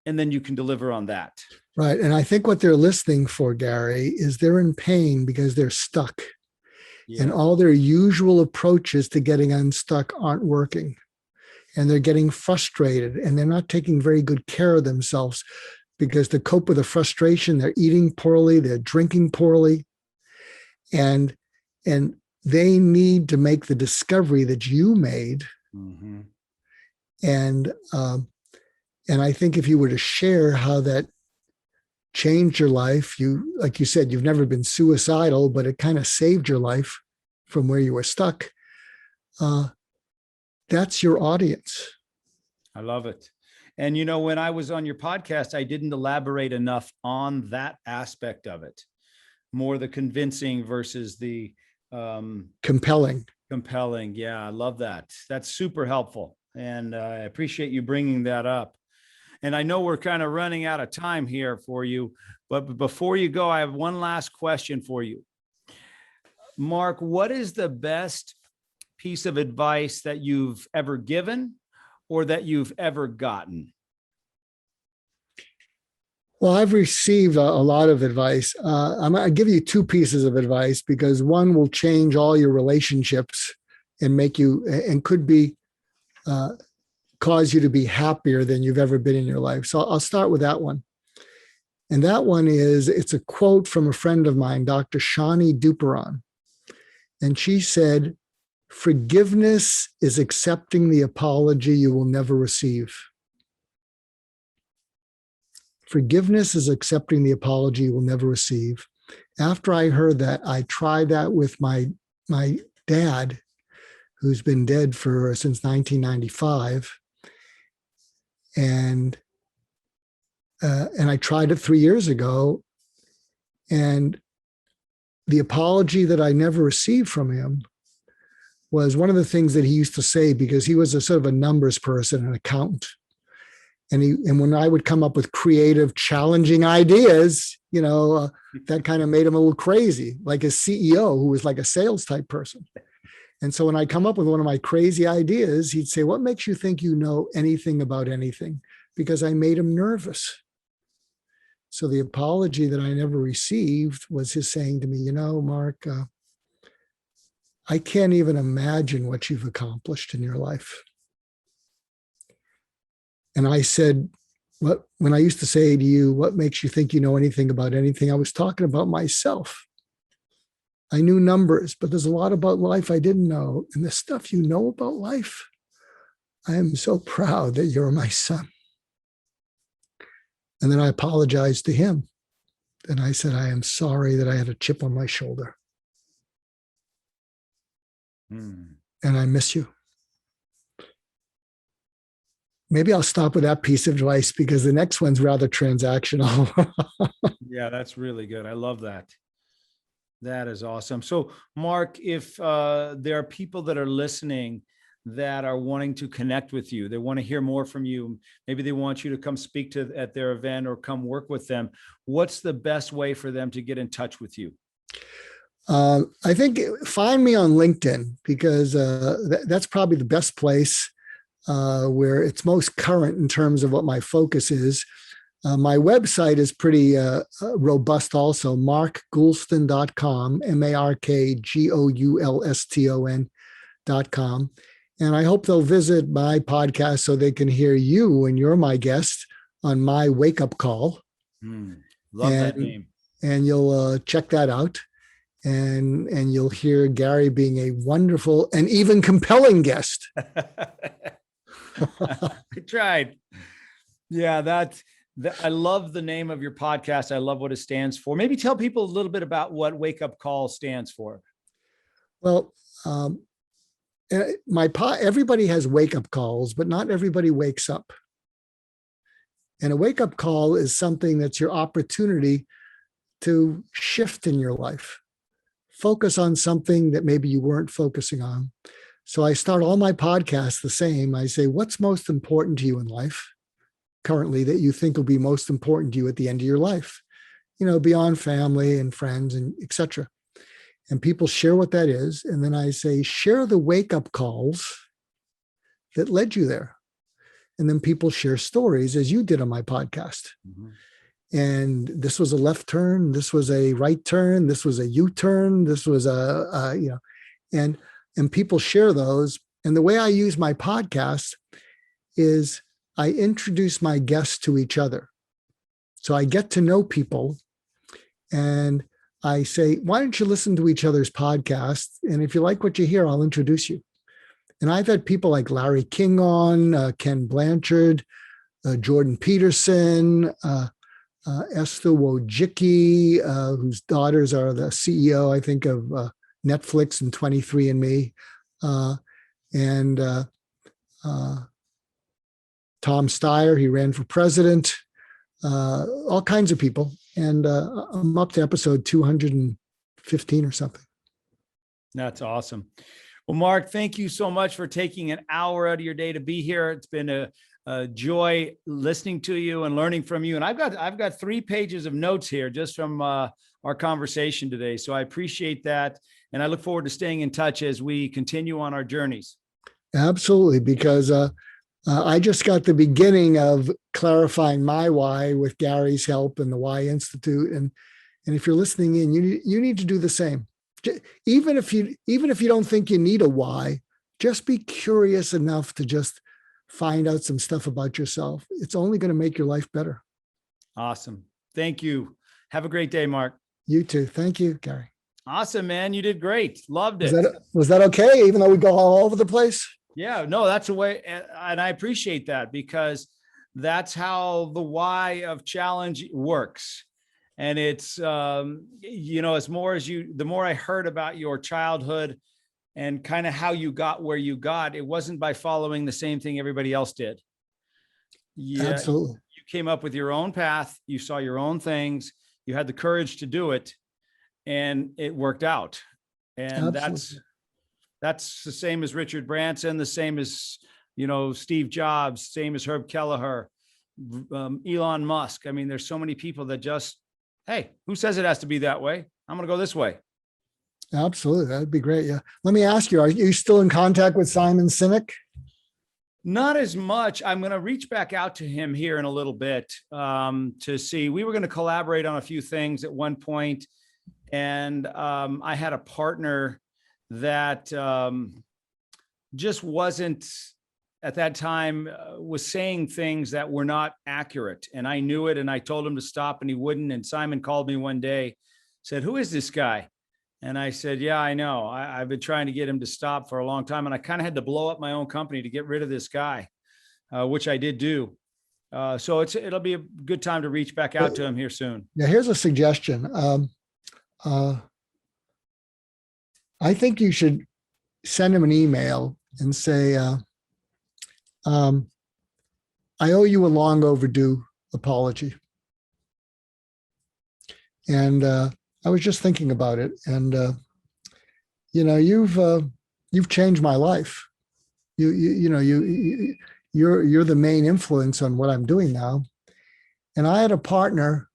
And then you can deliver on that.
Right. And I think what they're listening for, Gary, is they're in pain because they're stuck. Yeah. And all their usual approaches to getting unstuck aren't working. And they're getting frustrated, and they're not taking very good care of themselves, because to cope with the frustration, they're eating poorly, they're drinking poorly. And they need to make the discovery that you made. Mm-hmm. And I think if you were to share how that changed your life, like you said, you've never been suicidal, but it kind of saved your life from where you were stuck. That's your audience.
I love it. And, when I was on your podcast, I didn't elaborate enough on that aspect of it, more the convincing versus the
compelling.
Compelling. Yeah, I love that. That's super helpful. And I appreciate you bringing that up. And I know we're kind of running out of time here for you, but before you go, I have one last question for you. Mark, what is the best piece of advice that you've ever given or that you've ever gotten?
Well, I've received a lot of advice. I'm going to give you two pieces of advice because one will change all your relationships and make you, and could be, cause you to be happier than you've ever been in your life. So I'll start with that one. And that one is, it's a quote from a friend of mine, Dr. Shani Duperon. And she said, "Forgiveness is accepting the apology you will never receive." Forgiveness is accepting the apology you will never receive. After I heard that, I tried that with my dad, who's been dead since 1995. And I tried it 3 years ago. And the apology that I never received from him was one of the things that he used to say, because he was a sort of a numbers person, an accountant. And when I would come up with creative, challenging ideas, that kind of made him a little crazy, like a CEO who was like a sales type person. And so when I come up with one of my crazy ideas, he'd say, "What makes you think you know anything about anything?" Because I made him nervous. So the apology that I never received was his saying to me, "Mark, I can't even imagine what you've accomplished in your life." And I said, when I used to say to you, "What makes you think you know anything about anything?" I was talking about myself. I knew numbers, but there's a lot about life I didn't know. And the stuff you know about life, I am so proud that you're my son. And then I apologized to him. And I said, "I am sorry that I had a chip on my shoulder. And I miss you." Maybe I'll stop with that piece of advice because the next one's rather transactional.
Yeah, that's really good. I love that. That is awesome. So, Mark, if there are people that are listening that are wanting to connect with you, they want to hear more from you, maybe they want you to come speak at their event or come work with them, what's the best way for them to get in touch with you?
I think find me on LinkedIn because that's probably the best place where it's most current in terms of what my focus is. My website is pretty robust also, markgoulston.com, markgoulston.com. And I hope they'll visit my podcast so they can hear you when you're my guest on my wake-up call.
Love that name.
And you'll check that out. And you'll hear Gary being a wonderful and even compelling guest.
I tried. Yeah, I love the name of your podcast. I love what it stands for. Maybe tell people a little bit about what Wake Up Call stands for.
Well, everybody has wake-up calls, but not everybody wakes up. And a wake-up call is something that's your opportunity to shift in your life. Focus on something that maybe you weren't focusing on. So I start all my podcasts the same. I say, what's most important to you in life currently that you think will be most important to you at the end of your life? Beyond family and friends and et cetera. And people share what that is. And then I say, share the wake-up calls that led you there. And then people share stories as you did on my podcast. Mm-hmm. And this was a left turn. This was a right turn. This was a U-turn. This was and people share those. And the way I use my podcast is I introduce my guests to each other. So I get to know people and I say, why don't you listen to each other's podcasts? And if you like what you hear, I'll introduce you. And I've had people like Larry King on, Ken Blanchard, Jordan Peterson, Esther Wojcicki, whose daughters are the CEO, I think, of Netflix and 23andMe, and Tom Steyer, he ran for president, all kinds of people. And I'm up to episode 215 or something.
That's awesome. Well, Mark, thank you so much for taking an hour out of your day to be here. It's been a joy listening to you and learning from you. And I've got 3 pages of notes here just from our conversation today. So I appreciate that. And I look forward to staying in touch as we continue on our journeys.
Absolutely, because I just got the beginning of clarifying my why with Gary's help and the Why Institute. And if you're listening in, you need to do the same. Even if you don't think you need a why, just be curious enough to just find out some stuff about yourself. It's only going to make your life better.
Awesome. Thank you. Have a great day, Mark.
You too. Thank you, Gary.
Awesome, man. You did great. Loved it.
Was that okay? Even though we go all over the place?
Yeah, no, that's a way. And I appreciate that, because that's how the why of challenge works. And it's, the more I heard about your childhood and kind of how you got where you got, it wasn't by following the same thing everybody else did. Yeah,
absolutely.
You came up with your own path. You saw your own things. You had the courage to do it, and it worked out. And
absolutely.
that's the same as Richard Branson, the same as, Steve Jobs, same as Herb Kelleher, Elon Musk. I mean, there's so many people that just, hey, who says it has to be that way? I'm going to go this way.
Absolutely. That'd be great. Yeah. Let me ask you, are you still in contact with Simon Sinek?
Not as much. I'm going to reach back out to him here in a little bit to see. We were going to collaborate on a few things at one point, and I had a partner that just wasn't, at that time, was saying things that were not accurate. And I knew it, and I told him to stop, and he wouldn't. And Simon called me one day, said, "Who is this guy?" And I said, "Yeah, I know. I've been trying to get him to stop for a long time. And I kind of had to blow up my own company to get rid of this guy, which I did do. So it'll be a good time to reach back out to him here soon."
Yeah, here's a suggestion. I think you should send him an email and say, I owe you a long overdue apology. And I was just thinking about it, and you've changed my life. You're the main influence on what I'm doing now. And I had a partner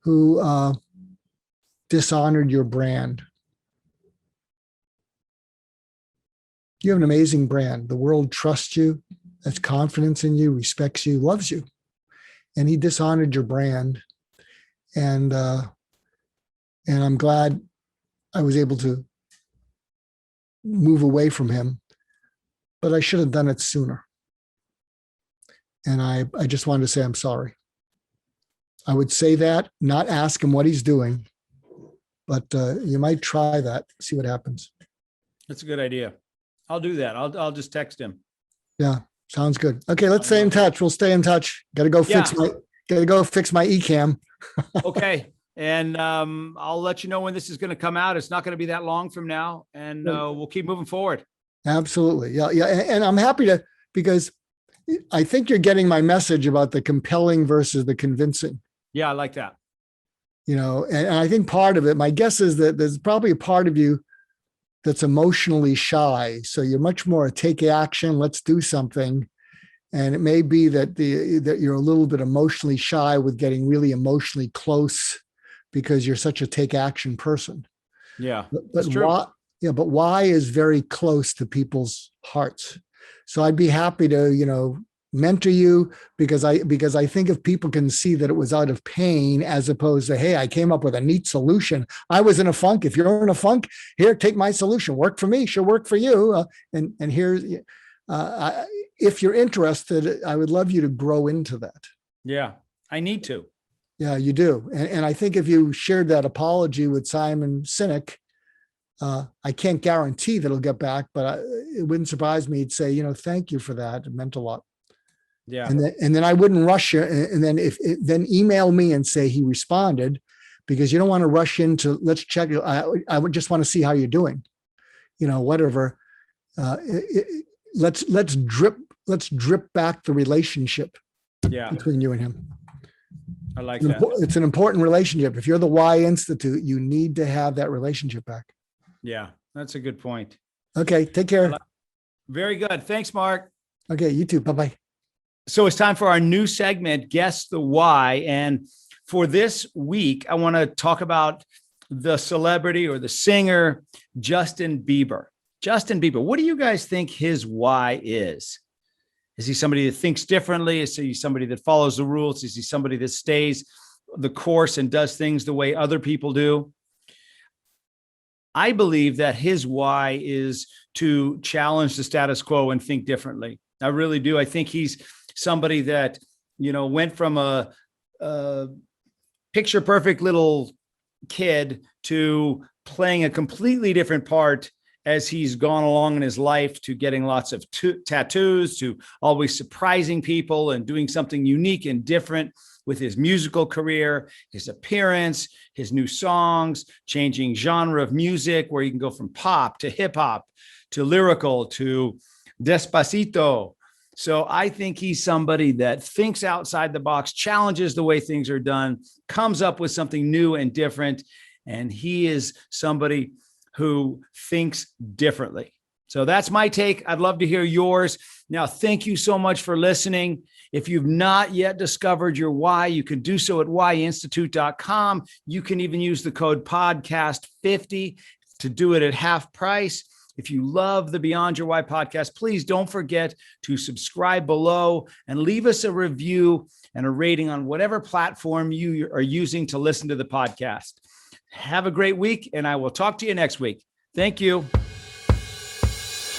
who dishonored your brand. You have an amazing brand. The world trusts you, has confidence in you, respects you, loves you. And he dishonored your brand. And I'm glad I was able to move away from him, but I should have done it sooner. And I just wanted to say I'm sorry. I would say that, not ask him what he's doing, but you might try that, see what happens.
That's a good idea. I'll do that. I'll just text him.
Yeah, sounds good. Okay, let's stay in touch. We'll stay in touch. Got to go fix my eCam.
Okay. And I'll let you know when this is going to come out. It's not going to be that long from now, and we'll keep moving forward. Absolutely.
Yeah. And I'm happy to, because I think you're getting my message about the compelling versus the convincing.
Yeah, I like that.
And I think part of it, my guess is that there's probably a part of you that's emotionally shy. So you're much more a take action, let's do something. And it may be that that you're a little bit emotionally shy with getting really emotionally close because you're such a take action person.
Yeah.
But why is very close to people's hearts. So I'd be happy to, mentor you, because I think if people can see that it was out of pain, as opposed to, hey, I came up with a neat solution. I was in a funk. If you're in a funk, here, take my solution. Work for me, should work for you. And here's, if you're interested, I would love you to grow into that.
Yeah, I need to.
Yeah, you do. And I think if you shared that apology with Simon Sinek, I can't guarantee that he'll get back, but it wouldn't surprise me. He'd say, thank you for that. It meant a lot.
Yeah.
And then I wouldn't rush you. And then then email me and say he responded, because you don't want to rush into, let's check. I would just want to see how you're doing, whatever. Let's drip back the relationship between you and him.
I like that.
It's an important relationship. If you're the Why Institute, you need to have that relationship back.
Yeah. That's a good point.
Okay, take care.
Very good. Thanks, Mark.
Okay, you too. Bye-bye.
So it's time for our new segment, Guess the Why. And for this week, I want to talk about the celebrity or the singer, Justin Bieber. Justin Bieber, what do you guys think his why is? Is he somebody that thinks differently? Is he somebody that follows the rules? Is he somebody that stays the course and does things the way other people do? I believe that his why is to challenge the status quo and think differently. I really do. I think he's somebody that, went from a picture perfect little kid to playing a completely different part as he's gone along in his life, to getting lots of tattoos, to always surprising people and doing something unique and different with his musical career, his appearance, his new songs, changing genre of music where you can go from pop to hip hop to lyrical to Despacito. So I think he's somebody that thinks outside the box, challenges the way things are done, comes up with something new and different. And he is somebody who thinks differently. So that's my take. I'd love to hear yours. Now, thank you so much for listening. If you've not yet discovered your why, you can do so at whyinstitute.com. You can even use the code podcast50 to do it at half price. If you love the Beyond Your Why podcast, please don't forget to subscribe below and leave us a review and a rating on whatever platform you are using to listen to the podcast. Have a great week, and I will talk to you next week. Thank you.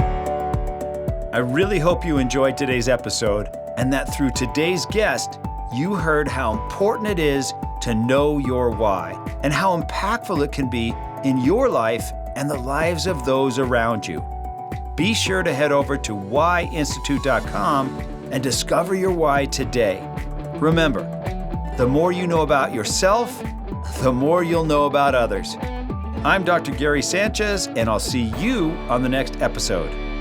I really hope you enjoyed today's episode and that through today's guest, you heard how important it is to know your why and how impactful it can be in your life and the lives of those around you. Be sure to head over to whyinstitute.com and discover your why today. Remember, the more you know about yourself, the more you'll know about others. I'm Dr. Gary Sanchez, and I'll see you on the next episode.